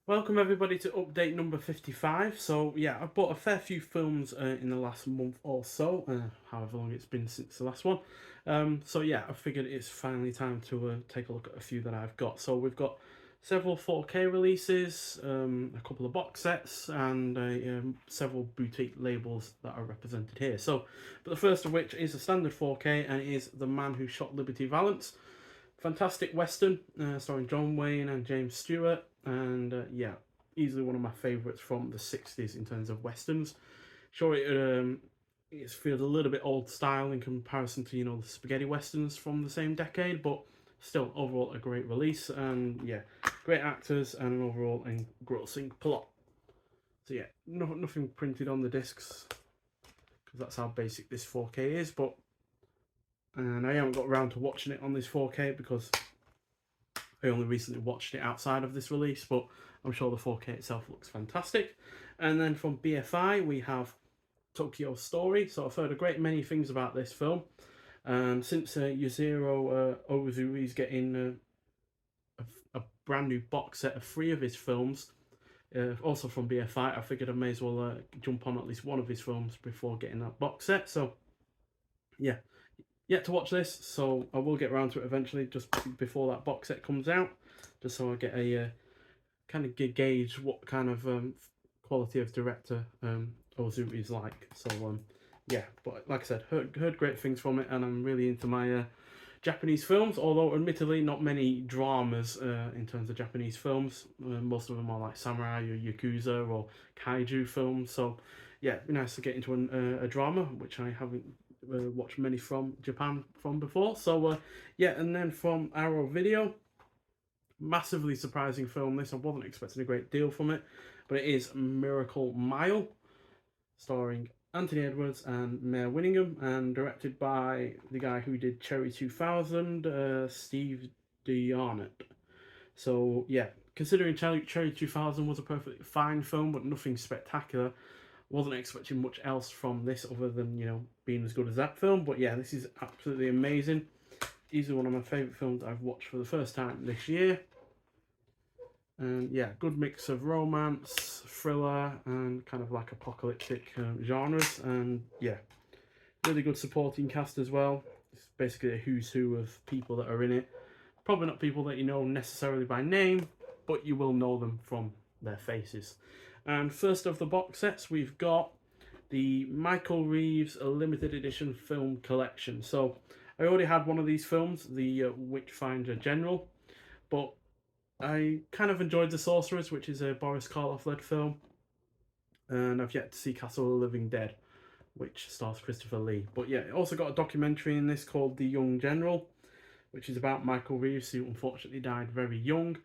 Welcome everybody to update number 55. So yeah, I've bought a fair few films in the last month or so, however long it's been since the last one. So yeah, I figured it's finally time to take a look at a few that I've got. So we've got several 4K releases, a couple of box sets, and several boutique labels that are represented here. So, but the first of which is a standard 4K, and it is The Man Who Shot Liberty Valance. Fantastic Western, starring John Wayne and James Stewart, and yeah, easily one of my favourites from the 60s in terms of Westerns. Sure, it feels a little bit old style in comparison to, the spaghetti Westerns from the same decade, but still, overall, a great release, and yeah, great actors, and an overall engrossing plot. So yeah, nothing printed on the discs, because that's how basic this 4K is, but and I haven't got around to watching it on this 4K because I only recently watched it outside of this release, but I'm sure the 4K itself looks fantastic. And then from BFI we have Tokyo Story. So I've heard a great many things about this film, and since Yuzuru Ozu is getting a brand new box set of 3 of his films, also from BFI, I figured I may as well jump on at least one of his films before getting that box set. So yeah, yet to watch this, so I will get around to it eventually, just before that box set comes out, just so I get a kind of gauge what kind of quality of director Ozu is like. So yeah, but like I said, heard great things from it, and I'm really into my Japanese films, although admittedly not many dramas in terms of Japanese films. Most of them are like samurai or yakuza or kaiju films, so yeah, it'd be nice to get into a drama, which I haven't watched many from Japan from before. So yeah, and then from Arrow Video, massively surprising film this. I wasn't expecting a great deal from it, but it is Miracle Mile, starring Anthony Edwards and Mare Winningham, and directed by the guy who did Cherry 2000, Steve DeArnott. So yeah, considering Cherry 2000 was a perfectly fine film, but nothing spectacular, wasn't expecting much else from this other than, being as good as that film. But yeah, this is absolutely amazing. Easily one of my favourite films I've watched for the first time this year. And yeah, good mix of romance, thriller, and kind of like apocalyptic genres. And yeah, really good supporting cast as well. It's basically a who's who of people that are in it. Probably not people that you know necessarily by name, but you will know them from their faces. And first of the box sets, we've got the Michael Reeves limited edition film collection. So I already had one of these films, the Witchfinder General, but I kind of enjoyed The Sorcerers, which is a Boris Karloff led film, and I've yet to see Castle of the Living Dead, which stars Christopher Lee. But yeah, it also got a documentary in this called The Young General, which is about Michael Reeves, who unfortunately died very young.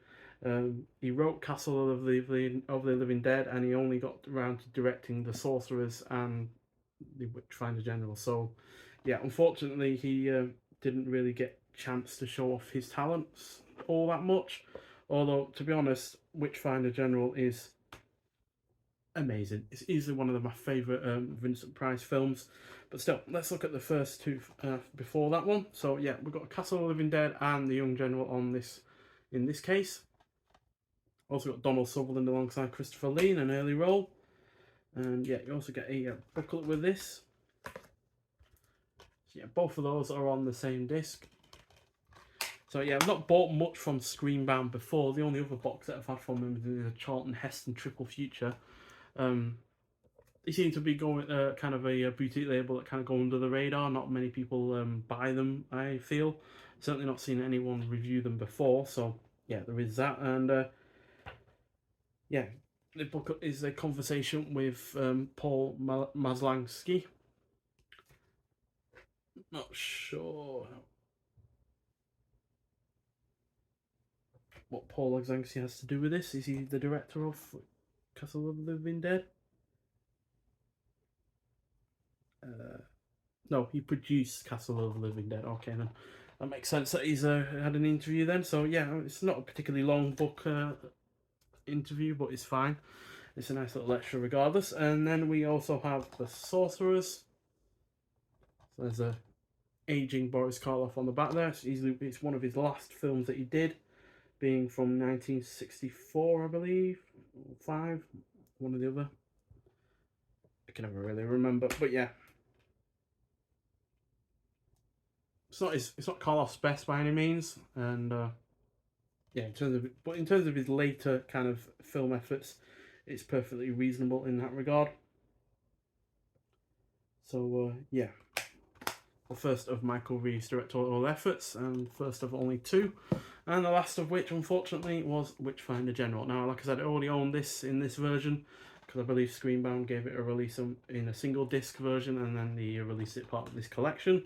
He wrote Castle of the Living Dead, and he only got around to directing The Sorcerers and The Witchfinder General. So, yeah, unfortunately, he didn't really get a chance to show off his talents all that much. Although, to be honest, Witchfinder General is amazing. It's easily one of my favourite Vincent Price films. But still, let's look at the first two before that one. So yeah, we've got Castle of the Living Dead and The Young General on this, in this case. Also got Donald Sutherland alongside Christopher Lee in an early role. And yeah, you also get a booklet with this. So yeah, both of those are on the same disc. So yeah, I've not bought much from Screenbound before. The only other box that I've had from them is a Charlton Heston Triple Future. They seem to be going kind of a boutique label that kind of go under the radar. Not many people buy them, I feel. Certainly not seen anyone review them before. So yeah, there is that. And yeah, the book is a conversation with Paul Maslansky. Not sure what Paul Maslansky has to do with this. Is he the director of Castle of the Living Dead? No, he produced Castle of the Living Dead. Okay, then that makes sense that he's had an interview then. So yeah, it's not a particularly long book interview, but it's fine. It's a nice little extra regardless. And then we also have The Sorcerers. So there's a aging Boris Karloff on the back there. It's one of his last films that he did. being from 1964, I believe, or 5, one or the other. I can never really remember, but yeah, it's not Karloff's best by any means, and yeah, in terms of his later kind of film efforts, it's perfectly reasonable in that regard. So yeah, the first of Michael Reeves' directorial efforts, and first of only 2, and the last of which, unfortunately, was Witchfinder General. Now, like I said, I already own this in this version, because I believe Screenbound gave it a release in a single disc version, and then they released it part of this collection.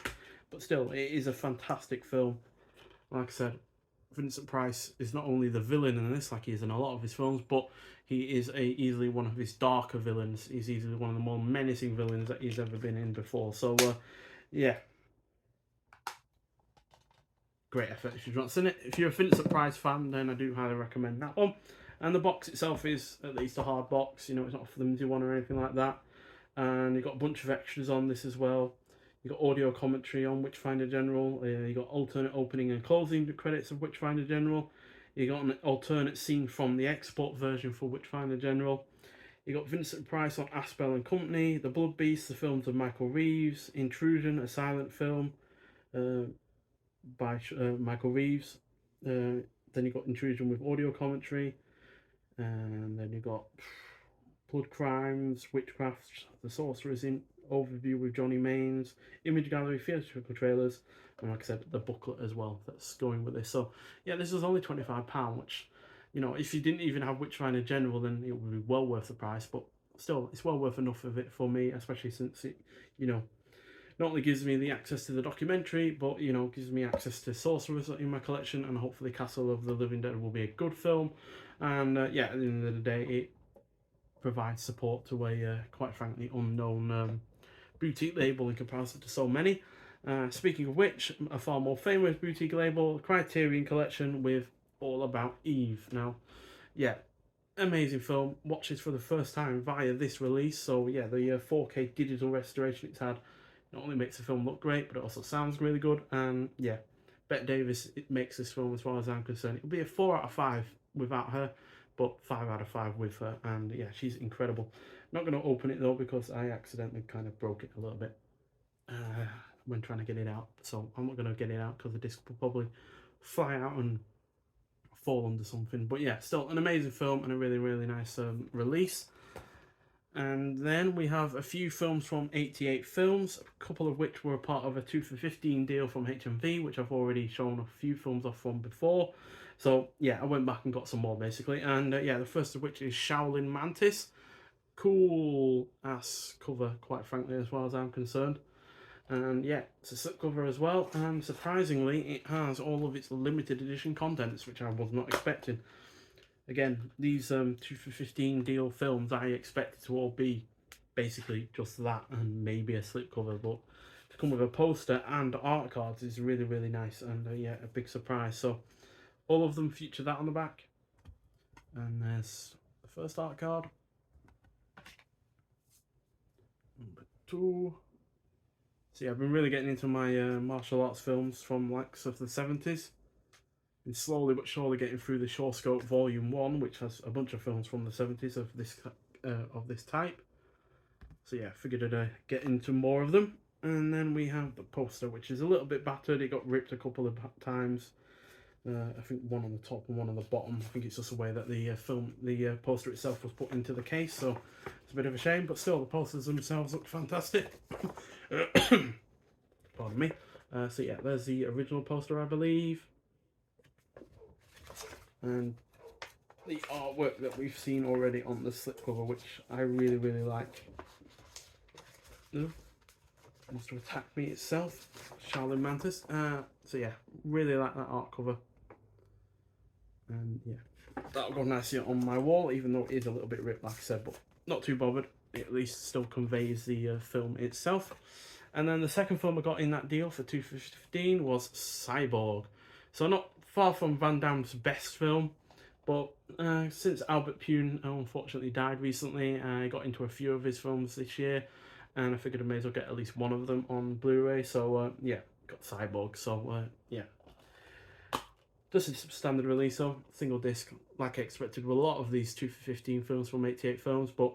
But still, it is a fantastic film. Like I said, Vincent Price is not only the villain in this, like he is in a lot of his films, but he is easily one of his darker villains. He's easily one of the more menacing villains that he's ever been in before. So, yeah, great effort if you've not seen it. If you're a Vincent Price fan, then I do highly recommend that one. And the box itself is at least a hard box, you know, it's not a flimsy one or anything like that. And you've got a bunch of extras on this as well. You've got audio commentary on Witchfinder General. You've got alternate opening and closing credits of Witchfinder General. You've got an alternate scene from the export version for Witchfinder General. You've got Vincent Price on Aspel and Company, The Blood Beast, the films of Michael Reeves, Intrusion, a silent film by Michael Reeves. Then you've got Intrusion with audio commentary. And then you've got Blood Crimes, Witchcraft, The Sorcerer's in overview with Johnny Maines, Image Gallery, theatrical trailers, and like I said, the booklet as well that's going with this. So yeah, this is only £25, which, you know, if you didn't even have Witchfinder General, then it would be well worth the price. But still, it's well worth enough of it for me, especially since it, you know, not only gives me the access to the documentary, but, you know, gives me access to Sorcerers in my collection, and hopefully Castle of the Living Dead will be a good film. And yeah, at the end of the day, it provides support to a quite frankly unknown boutique label in comparison to so many. Speaking of which, a far more famous boutique label, Criterion Collection with All About Eve. Now, yeah, amazing film. Watch this for the first time via this release. So yeah, the 4K digital restoration it's had not only makes the film look great, but it also sounds really good. And yeah, Bette Davis, it makes this film, as far as I'm concerned, it'll be a 4 out of 5 without her, but 5 out of 5 with her. And yeah, she's incredible. I'm not going to open it though, because I accidentally kind of broke it a little bit when trying to get it out. So I'm not going to get it out because the disc will probably fly out and fall under something. But yeah, still an amazing film and a really, really nice release. And then we have a few films from 88 Films, a couple of which were a part of a 2 for 15 deal from HMV, which I've already shown a few films off from before. So yeah, I went back and got some more basically. And yeah, the first of which is Shaolin Mantis. Cool ass cover, quite frankly, as far as I'm concerned. And yeah, it's a slipcover as well, and surprisingly it has all of its limited edition contents, which I was not expecting. Again, these 2 for 15 deal films I expected to all be basically just that and maybe a slipcover, but to come with a poster and art cards is really, really nice, and yeah, a big surprise. So all of them feature that on the back, and there's the first art card, number 2. So yeah, I've been really getting into my martial arts films from likes of the 70s. And slowly but surely getting through the Shore Scope Volume 1, which has a bunch of films from the 70s of this type. So yeah, figured I'd get into more of them. And then we have the poster, which is a little bit battered. It got ripped a couple of times. I think one on the top and one on the bottom. I think it's just the way that the poster itself was put into the case, so it's a bit of a shame. But still, the posters themselves look fantastic. Pardon me. So yeah, there's the original poster, I believe. And the artwork that we've seen already on the slipcover, which I really, really like. Ooh, must have attacked me itself. Shaolin Mantis. So yeah, really like that art cover. And yeah, that'll go nicely on my wall, even though it is a little bit ripped, like I said, but not too bothered. It at least still conveys the film itself. And then the second film I got in that deal for 2 for 15 was Cyborg. So not far from Van Damme's best film, but since Albert Pune unfortunately died recently, I got into a few of his films this year, and I figured I may as well get at least one of them on Blu-ray. So yeah, got Cyborg. So yeah, Just a standard release, so single disc, like I expected with a lot of these 2 for 15 films from 88 Films, but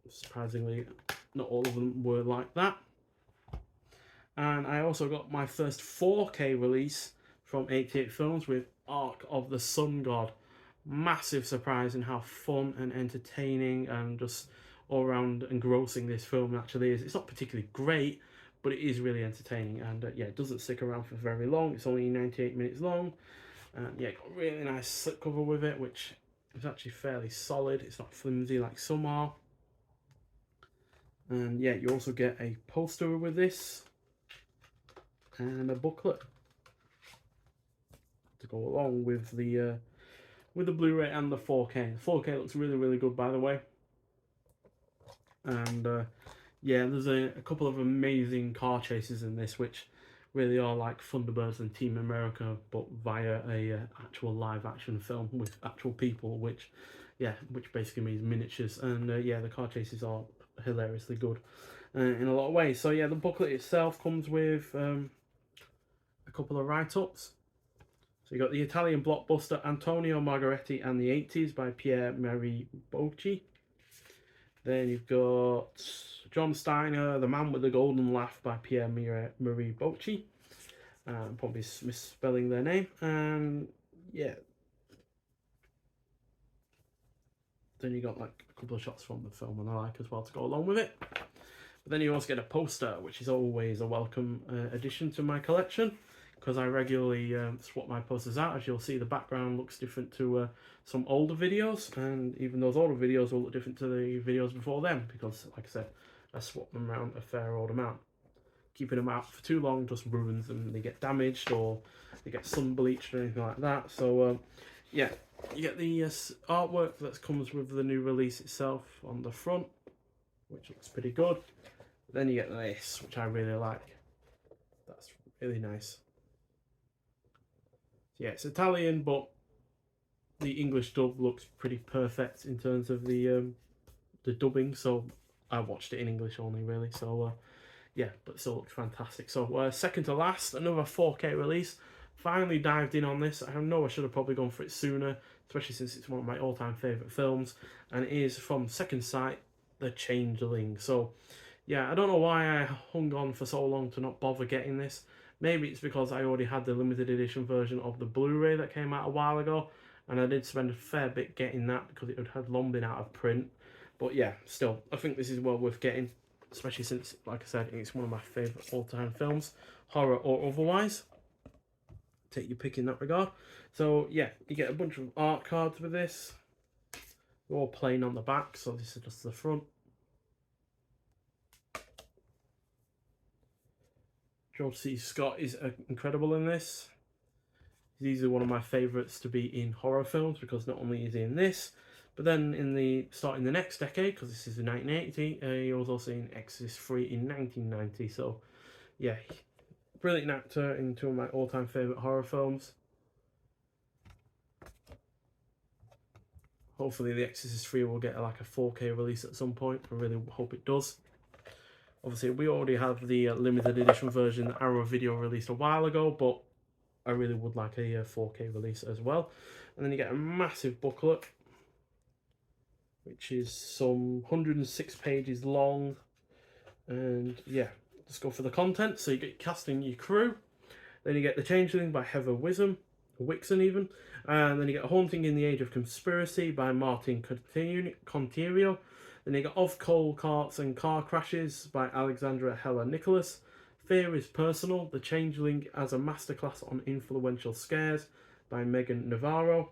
surprisingly, not all of them were like that. And I also got my first 4K release from 88 Films with Ark of the Sun God. Massive surprise in how fun and entertaining and just all around engrossing this film actually is. It's not particularly great, but it is really entertaining, and yeah, it doesn't stick around for very long. It's only 98 minutes long, and yeah, got a really nice slipcover with it, which is actually fairly solid. It's not flimsy like some are. And yeah, you also get a poster with this and a booklet to go along with the Blu-ray and the 4K. The 4K looks really, really good, by the way. And yeah, there's a couple of amazing car chases in this, which really are like Thunderbirds and Team America, but via a actual live action film with actual people, which basically means miniatures. And yeah, the car chases are hilariously good in a lot of ways. So yeah, the booklet itself comes with a couple of write-ups. So you got the Italian blockbuster Antonio Margheriti and the 80s by Pier Marie Bocci. Then you've got John Steiner, The Man with the Golden Laugh by Pier Marie Bocci. Probably misspelling their name. And yeah. Then you got like a couple of shots from the film and the like as well to go along with it. But then you also get a poster, which is always a welcome addition to my collection, because I regularly swap my posters out. As you'll see, the background looks different to some older videos, and even those older videos will look different to the videos before them, because, like I said, I swap them around a fair old amount. Keeping them out for too long just ruins them. They get damaged or they get sun bleached or anything like that. So, yeah, you get the artwork that comes with the new release itself on the front, which looks pretty good. Then you get this, which I really like. That's really nice. Yeah, it's Italian, but the English dub looks pretty perfect in terms of the dubbing. So I watched it in English only, really. So yeah, but it still looks fantastic. So second to last, another 4K release. Finally dived in on this. I know I should have probably gone for it sooner, especially since it's one of my all-time favourite films, and it is from Second Sight, The Changeling. So yeah, I don't know why I hung on for so long to not bother getting this. Maybe it's because I already had the limited edition version of the Blu-ray that came out a while ago, and I did spend a fair bit getting that because it had long been out of print. But yeah, still, I think this is well worth getting, especially since, like I said, it's one of my favourite all-time films, horror or otherwise. Take your pick in that regard. So yeah, you get a bunch of art cards with this. They're all plain on the back, so this is just the front. George C. Scott is incredible in this. He's easily one of my favourites to be in horror films, because not only is he in this, but then starting the next decade, because this is in 1980, he was also in Exorcist 3 in 1990. So yeah, brilliant actor in two of my all-time favourite horror films. Hopefully The Exorcist 3 will get like a 4K release at some point. I really hope it does. Obviously, we already have the limited edition version that Arrow Video released a while ago, but I really would like a 4K release as well. And then you get a massive booklet, which is some 106 pages long. And yeah, let's go for the content. So you get casting your crew. Then you get The Changeling by Heather Wixon even. And then you get Haunting in the Age of Conspiracy by Martin Conterio. Then you got Of Coal Carts and Car Crashes by Alexandra Hella Nicholas. Fear is Personal, The Changeling as a Masterclass on Influential Scares by Megan Navarro.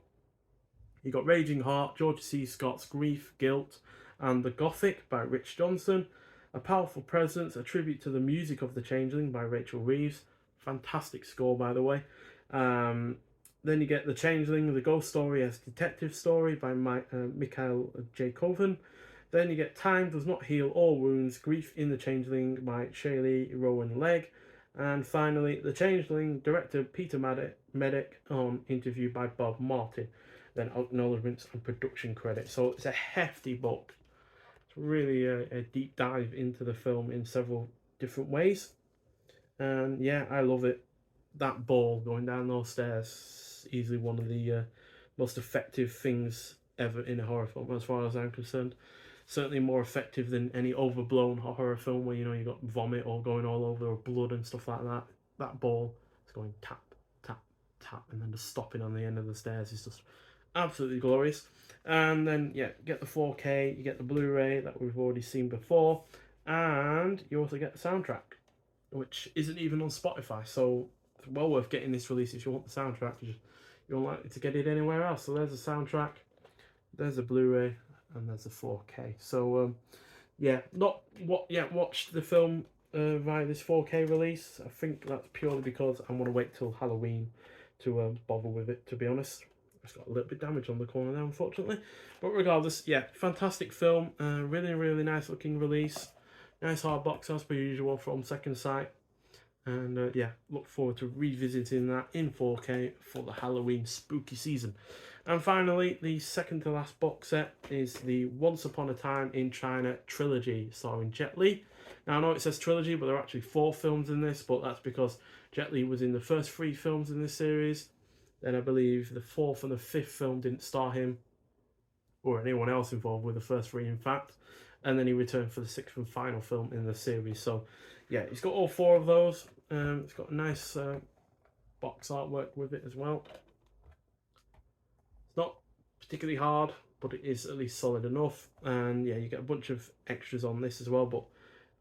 You got Raging Heart, George C. Scott's Grief, Guilt, and The Gothic by Rich Johnson. A Powerful Presence, a tribute to the music of The Changeling by Rachel Reeves. Fantastic score, by the way. Then you get The Changeling, The Ghost Story as Detective Story by Mikhail J. Coven. Then you get Time Does Not Heal All Wounds, Grief in the Changeling by Shaylee Rowan Legg. And finally, The Changeling, director Peter Medic, on interview by Bob Martin. Then acknowledgements and production credits. So it's a hefty book. It's really a deep dive into the film in several different ways. And yeah, I love it. That ball going down those stairs It's easily one of the most effective things ever in a horror film, as far as I'm concerned. Certainly more effective than any overblown horror film where, you know, you got vomit all going all over or blood and stuff like that. That ball is going tap, tap, tap, and then just stopping on the end of the stairs is just absolutely glorious. And then, yeah, get the 4K, you get the Blu-ray that we've already seen before, and you also get the soundtrack, which isn't even on Spotify. So it's well worth getting this release if you want the soundtrack, because you're unlikely to get it anywhere else. So there's the soundtrack, there's a Blu-ray, and there's a 4K. So yeah, not yet watched the film via this 4K release. I think that's purely because I want to wait till Halloween to bother with it, to be honest. It's got a little bit of damage on the corner there, unfortunately. But regardless, yeah, fantastic film. Really, really nice looking release. Nice hard box as per usual from Second Sight. And yeah, look forward to revisiting that in 4K for the Halloween spooky season. And finally, the second to last box set is the Once Upon a Time in China trilogy starring Jet Li. Now, I know it says trilogy, but there are actually 4 films in this, but that's because Jet Li was in the first 3 films in this series. Then I believe the 4th and the 5th film didn't star him, or anyone else involved with the first 3, in fact. And then he returned for the 6th and final film in the series. So, yeah, he's got all 4 of those. It's got a nice box artwork with it as well. It's not particularly hard, but it is at least solid enough. And yeah, you get a bunch of extras on this as well, but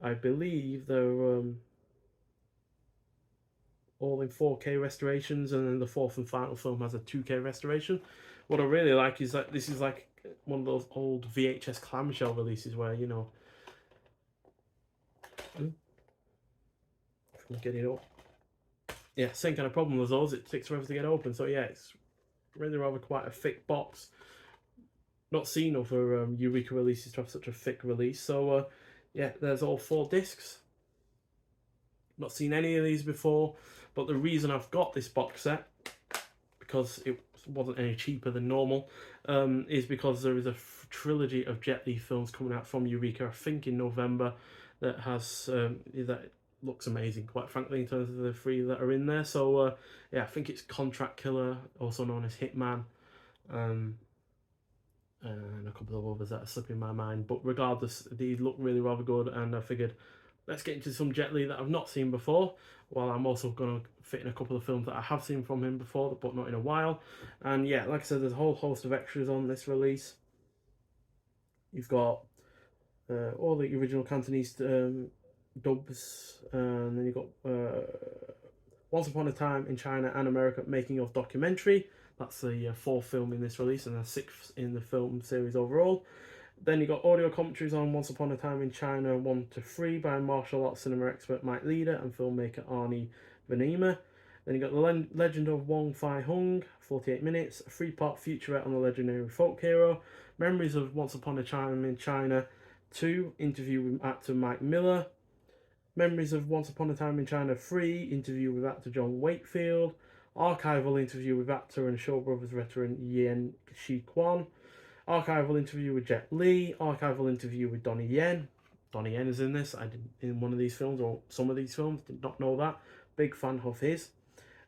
I believe they're all in 4K restorations, and then the 4th and final film has a 2K restoration. What I really like is that this is like one of those old VHS clamshell releases where, you know, get it up. Yeah, same kind of problem as those. It takes forever to get open. So yeah, it's really rather quite a thick box. Not seen other Eureka releases to have such a thick release. So yeah, there's all 4 discs. Not seen any of these before, but the reason I've got this box set, because it wasn't any cheaper than normal, is because there is a trilogy of Jet Li films coming out from Eureka, I think in November, that has that looks amazing, quite frankly, in terms of the 3 that are in there. So yeah, I think it's Contract Killer, also known as Hitman, and a couple of others that are slipping my mind. But regardless, these look really rather good, and I figured let's get into some Jet Li that I've not seen before, while I'm also going to fit in a couple of films that I have seen from him before, but not in a while. And yeah, like I said, there's a whole host of extras on this release. You've got all the original Cantonese dubs, and then you've got Once Upon a Time in China and America making of documentary. That's the 4th film in this release, and the 6th in the film series overall. Then you got audio commentaries on Once Upon a Time in China 1 to 3 by martial arts cinema expert Mike Leader and filmmaker Arnie Venema. Then you got the Legend of Wong Fai Hung, 48 minutes, a 3-part featurette on the legendary folk hero. Memories of Once Upon a Time in China 2, interview with actor Mike Miller. Memories of Once Upon a Time in China 3, interview with actor John Wakefield. Archival interview with actor and Shaw Brothers veteran Yen Shi Kwan. Archival interview with Jet Li. Archival interview with Donnie Yen. Donnie Yen is in this. I did in one of these films, or some of these films. Did not know that. Big fan of his.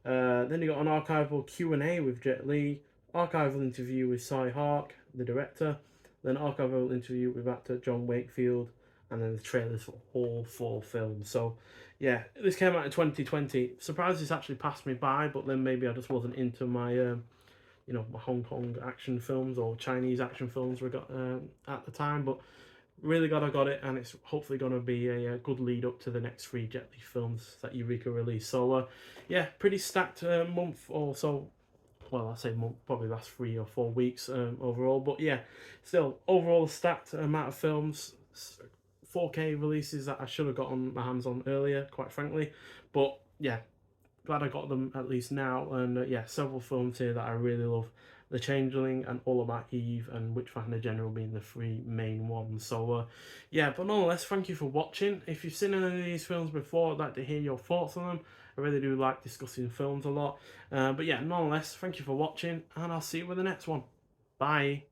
Then you got an archival Q&A with Jet Li. Archival interview with Cy Hark, the director. Then archival interview with actor John Wakefield. And then the trailers for all 4 films. So, yeah, this came out in 2020. Surprised this actually passed me by, but then maybe I just wasn't into my, you know, my Hong Kong action films or Chinese action films we got at the time. But really glad I got it, and it's hopefully going to be a good lead up to the next 3 Jet Li films that Eureka release. So, yeah, pretty stacked month or so. Well, I say month, probably last 3 or 4 weeks overall. But yeah, still, overall stacked amount of films. 4K releases that I should have gotten my hands on earlier, quite frankly. But yeah, glad I got them at least now. And yeah, several films here that I really love. The Changeling and All About Eve and Witchfinder General being the 3 main ones. So yeah, but nonetheless, thank you for watching. If you've seen any of these films before, I'd like to hear your thoughts on them. I really do like discussing films a lot. But yeah, nonetheless, thank you for watching, and I'll see you with the next one. Bye.